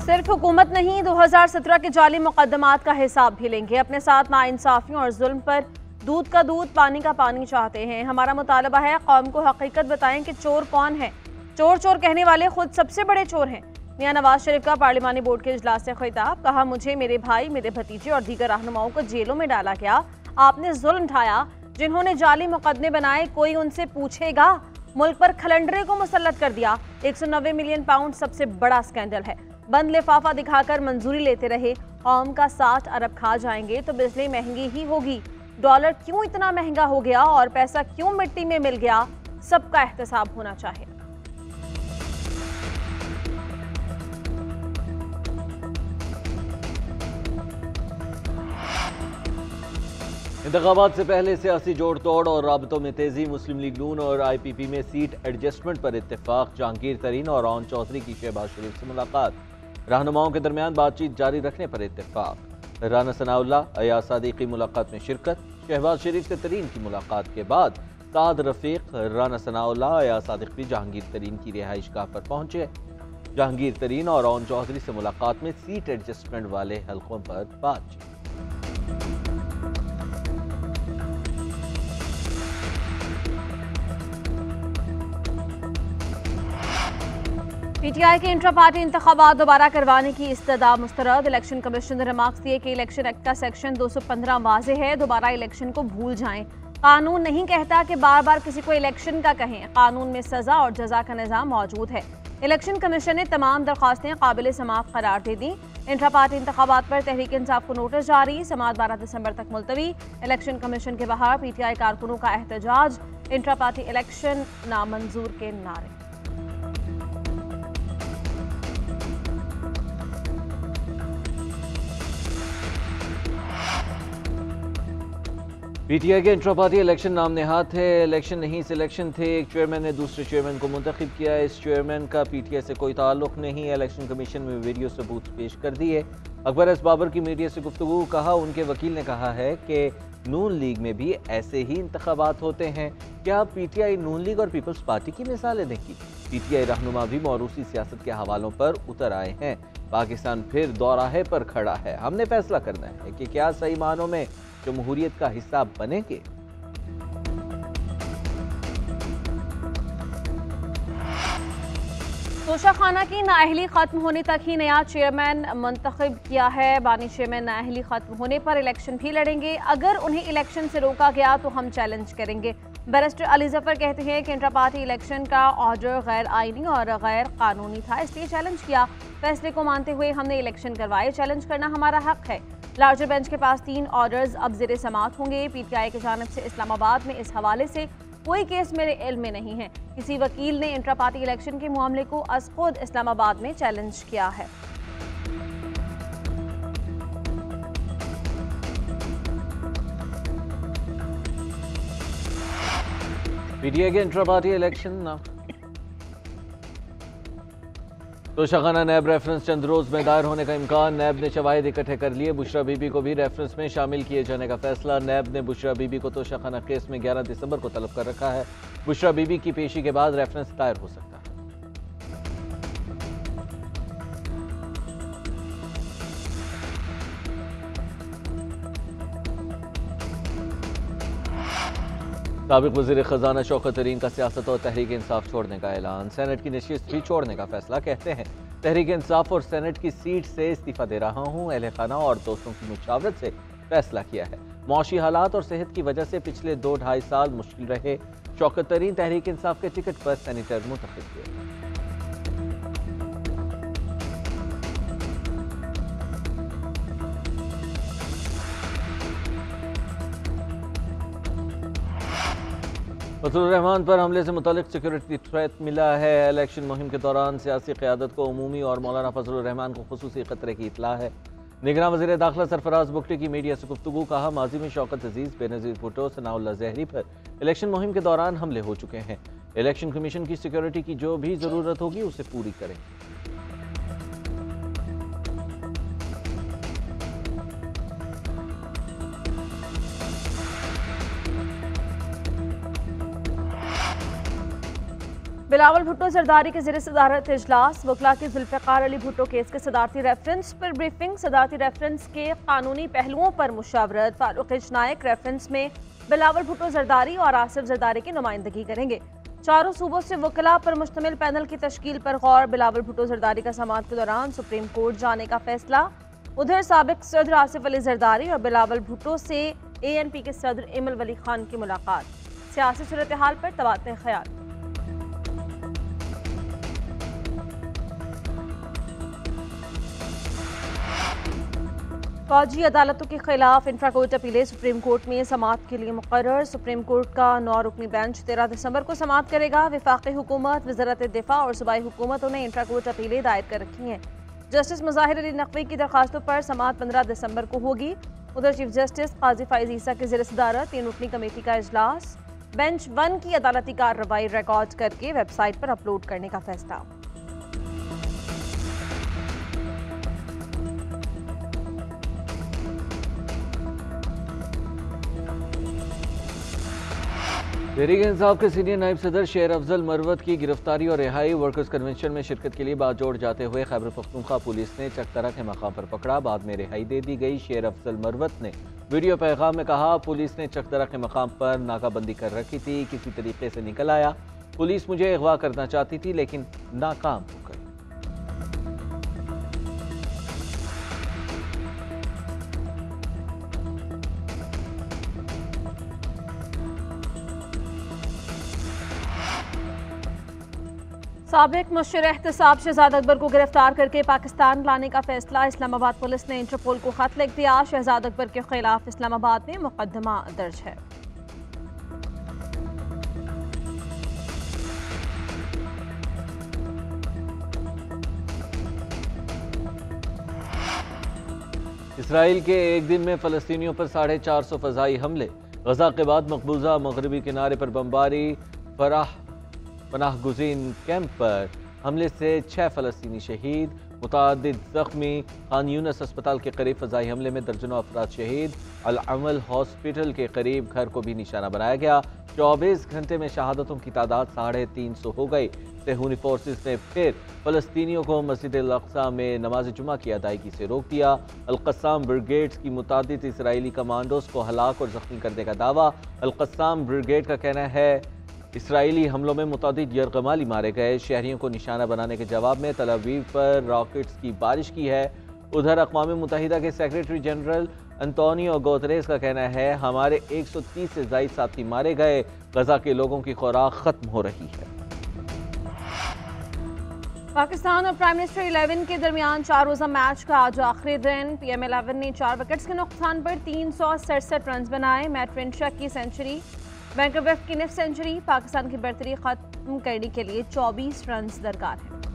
सिर्फ हुकूमत नहीं, 2017 के जाली मुकदमात का हिसाब भी लेंगे। अपने साथ नाइंसाफियों और जुल्म पर दूध का दूध पानी का पानी चाहते हैं। हमारा मुतालबा है कौम को हकीकत बताएं कि चोर कौन है। चोर चोर कहने वाले खुद सबसे बड़े चोर हैं। मियां नवाज शरीफ का पार्लिमानी बोर्ड के इजलास से खिताब, कहा मुझे, मेरे भाई, मेरे भतीजे और दीगर रहनुमाओं को जेलों में डाला गया। आपने जुल्म ढाया। जिन्होंने जाली मुकदमे बनाए कोई उनसे पूछेगा? मुल्क पर खलंडरे को मुसल्लत कर दिया। 190 मिलियन पाउंड सबसे बड़ा स्कैंडल है। बंद लिफाफा दिखाकर मंजूरी लेते रहे। कौम का 60 अरब खा जाएंगे तो बिजली महंगी ही होगी। डॉलर क्यों इतना महंगा हो गया और पैसा क्यों मिट्टी में मिल गया? सबका एहतसाब होना चाहिए। इंतखाबात से पहले सियासी जोड़ तोड़ और राबतों में तेजी। मुस्लिम लीग नून और IPP में सीट एडजस्टमेंट पर इत्तेफाक। जहांगीर तरीन और ओन चौधरी की शहबाज शरीफ से मुलाकात। रहनुमाओं के दरमियान बातचीत जारी रखने पर इत्तेफाक। राना सनाउल्लाह, अयाज सादिक की मुलाकात में शिरकत। शहबाज शरीफ से तरीन की मुलाकात के बाद साद रफीक, राना सनाउल्लाह, अयाज सादिक भी जहांगीर तरीन की रिहाइश गाह पर पहुंचे। जहांगीर तरीन और ओन चौधरी से मुलाकात में सीट एडजस्टमेंट वाले हलकों पर बातचीत। PTI के इंट्रा पार्टी इंतखाबात दोबारा करवाने की इस्तदा मुस्तरद। इलेक्शन कमीशन ने रिमार्क्स दिए कि इलेक्शन एक्ट का सेक्शन 215 वाज़े है। दोबारा इलेक्शन को भूल जाएं। कानून नहीं कहता कि बार बार किसी को इलेक्शन का कहें। कानून में सजा और जजा का निज़ाम मौजूद है। इलेक्शन कमीशन ने तमाम दरख्वास्तें काबिल समाअत करार दे दी। इंट्रा पार्टी इंतखाबात पर तहरीक इंसाफ को नोटिस जारी। समाअत 12 दिसंबर तक मुलतवी। इलेक्शन कमीशन के बाहर PTI कारकुनों का एहतजाज। इंट्रा पार्टी इलेक्शन नामंजूर के नारे। PTI के इंट्रा पार्टी इलेक्शन नाम नेहात है। इलेक्शन नहीं सिलेक्शन थे। एक चेयरमैन ने दूसरे चेयरमैन को मुंतखब किया। इस चेयरमैन का PTI से कोई ताल्लुक नहीं है। इलेक्शन कमीशन में वीडियो सबूत पेश कर दिए। अकबर एस बाबर की मीडिया से गुफ्तगू, कहा उनके वकील ने कहा है कि नून लीग में भी ऐसे ही इंतखाबात होते हैं। क्या PTI नून लीग और पीपल्स पार्टी की मिसालें देंगी? PTI रहनुमा भी मौरूसी सियासत के हवालों पर उतर आए हैं। पाकिस्तान फिर दौराहे पर खड़ा है। हमने फैसला करना है कि क्या सही मानों में जमहूरियत का हिस्सा बनेंगे। तोशाखाना की नाअहली खत्म होने तक ही नया चेयरमैन मुंतखब किया है। बानी चेयरमैन नाअहली खत्म होने पर इलेक्शन भी लड़ेंगे। अगर उन्हें इलेक्शन से रोका गया तो हम चैलेंज करेंगे। बैरिस्टर अली जफर कहते हैं कि इंट्रा पार्टी इलेक्शन का ऑर्डर गैर आईनी और गैर कानूनी था, इसलिए चैलेंज किया। फैसले को मानते हुए हमने इलेक्शन करवाए। चैलेंज करना हमारा हक है। लार्जर बेंच के पास 3 ऑर्डर्स अब ज़ेर समाअत होंगे। PTI की जानिब से इस्लामाबाद में इस हवाले से कोई केस मेरे इल्म में नहीं है। किसी वकील ने इंट्रा पार्टी इलेक्शन के मामले को अज खुद इस्लामाबाद में चैलेंज किया है। PTI के इंट्रा पार्टी इलेक्शन ना तोशाखाना नैब रेफरेंस चंद रोज में दायर होने का इम्कान। नैब ने शवाहिद इकट्ठे कर लिए। बुशरा बीबी को भी रेफरेंस में शामिल किए जाने का फैसला। नैब ने बुशरा बीबी को तोशाखाना केस में 11 दिसंबर को तलब कर रखा है। बुशरा बीबी की पेशी के बाद रेफरेंस दायर हो सकता है। साबिक वज़ीर ख़ज़ाना शौकत तरीन का सियासत और तहरीक इंसाफ छोड़ने का ऐलान। सेनेट की नशिस्त भी छोड़ने का फैसला। कहते हैं तहरीक इंसाफ और सेनेट की सीट से इस्तीफ़ा दे रहा हूँ। अहले खाना और दोस्तों की मुशावरत से फैसला किया है। मौशी हालात और सेहत की वजह से पिछले 2-2.5 साल मुश्किल रहे। शौकत तरीन तहरीक इंसाफ के टिकट पर सेनेटर मुंतखब किए। फजलुर रहमान पर हमले से मुतालिक सिक्योरिटी थ्रेट मिला है। इलेक्शन मुहिम के दौरान सियासी क़यादत को उमूमी और मौलाना फजलुर रहमान को खुसूसी खतरे की इतला है। निगरान वज़ीर दाखिला सरफराज बुगटी की मीडिया से गुफ्तगू, कहा माजी में शौकत अजीज, बेनज़ीर भुट्टो, सनाउल्लाह ज़हरी पर इलेक्शन मुहिम के दौरान हमले हो चुके हैं। इलेक्शन कमीशन की सिक्योरिटी की जो भी ज़रूरत होगी उसे पूरी करें। बिलावल भुट्टो जरदारी के ज़रिए सदारत इजलास, वकला की जुल्फ़िकार अली भुट्टो केस के सदारती रेफरेंस पर ब्रीफिंग, सदारती रेफरेंस के कानूनी पहलुओं पर मुशावरत। फारूक नायक रेफरेंस में बिलावल भुट्टो जरदारी और आसिफ जरदारी की नुमाइंदगी करेंगे। चारों सूबों से वकला पर मुश्तमिल पैनल की तश्कील पर गौर। बिलावल भुट्टो जरदारी का समाअत के दौरान सुप्रीम कोर्ट जाने का फैसला। उधर साबिक सदर आसिफ अली जरदारी और बिलावल भुट्टो से ANP के सदर इमल वली खान की मुलाकात। सियासी सूरत हाल पर तबादले ख्याल। फौजी अदालतों के खिलाफ इंफ्रा कोर्ट अपीलें सुप्रीम कोर्ट में समाअत के लिए मुकर्रर। सुप्रीम कोर्ट का 9 रुकनी बेंच 13 दिसंबर को समाअत करेगा। वफाकी हुकूमत, वज़ारत दिफा और सूबाई हुकूमतों ने इंफ्रा कोर्ट अपीलें दायर कर रखी हैं। जस्टिस मुज़ाहिर अली नकवी की दरखास्तों पर समाअत 15 दिसंबर को होगी। उधर चीफ जस्टिस काजी फाइज ईसा के ज़रिए सदारत 3 रुकनी कमेटी का इजलास। बेंच 1 की अदालती कार्रवाई रिकॉर्ड करके वेबसाइट पर अपलोड करने का फैसला। तहरीक इंसाफ के सीनियर नायब सदर शेर अफजल मरवत की गिरफ्तारी और रिहाई। वर्कर्स कन्वेंशन में शिरकत के लिए बातजोड़ जाते हुए खैबर पख्तूनख्वा पुलिस ने चकतरा के मकाम पर पकड़ा, बाद में रिहाई दे दी गई। शेर अफजल मरवत ने वीडियो पैगाम में कहा, पुलिस ने चकतरा के मकाम पर नाकाबंदी कर रखी थी, किसी तरीके से निकल आया। पुलिस मुझे अगवा करना चाहती थी लेकिन नाकाम हो गई। साबिक मुशीर एहतसाब शहजाद अकबर को गिरफ्तार करके पाकिस्तान लाने का फैसला। इस्लामाबाद पुलिस ने इंटरपोल को खत लिख दिया। शहजाद अकबर के खिलाफ इस्लामाबाद में मुकदमा दर्ज है। इसराइल के एक दिन में फ़लस्तीनियों पर 450 फ़ज़ाई हमले। गजा के बाद मकबूजा मगरबी किनारे पर बमबारी। पनाह गुज़ीन कैंप पर हमले से 6 फ़लस्तीनी शहीद, मुतअद्दिद ज़ख्मी। खान यूनस अस्पताल के करीब फ़ज़ाई हमले में दर्जनों अफराद शहीद। अल अमल हॉस्पिटल के करीब घर को भी निशाना बनाया गया। 24 घंटे में शहादतों की तादाद 350 हो गई। सेहूनी फोर्सेस ने फिर फ़लस्तीनियों को मस्जिद अल अक्सा में नमाज जुमा की अदायगी से रोक दिया। अल कस्साम ब्रिगेड्स की मुतादिद इसराइली कमांडोज को हलाक और ज़ख्मी करने का दावा। अल कस्साम ब्रिगेड का कहना है इसराइली हमलों में मुतादिद यरगमाली मारे गए। शहरियों को निशाना बनाने के जवाब में तल अवीव पर रॉकेट्स की बारिश की है। उधर अक़वाम मुत्तहिदा के सेक्रेटरी जनरल अंतोनियो गुतेरेस का कहना है, हमारे 130 से ज़ायद साथी मारे गए। गजा के लोगों की खुराक ख़त्म हो रही है। पाकिस्तान और प्राइम मिनिस्टर 11 के दरमियान 4 रोज़ा मैच का आज आखिरी दिन। PM11 ने 4 विकेट्स के नुकसान पर 367 रन बनाए। मैट फिंशा की सेंचुरी, बैंकर वेफ की निफ सेंचुरी पाकिस्तान की बर्तरी खत्म करने के लिए 24 रन दरकार है।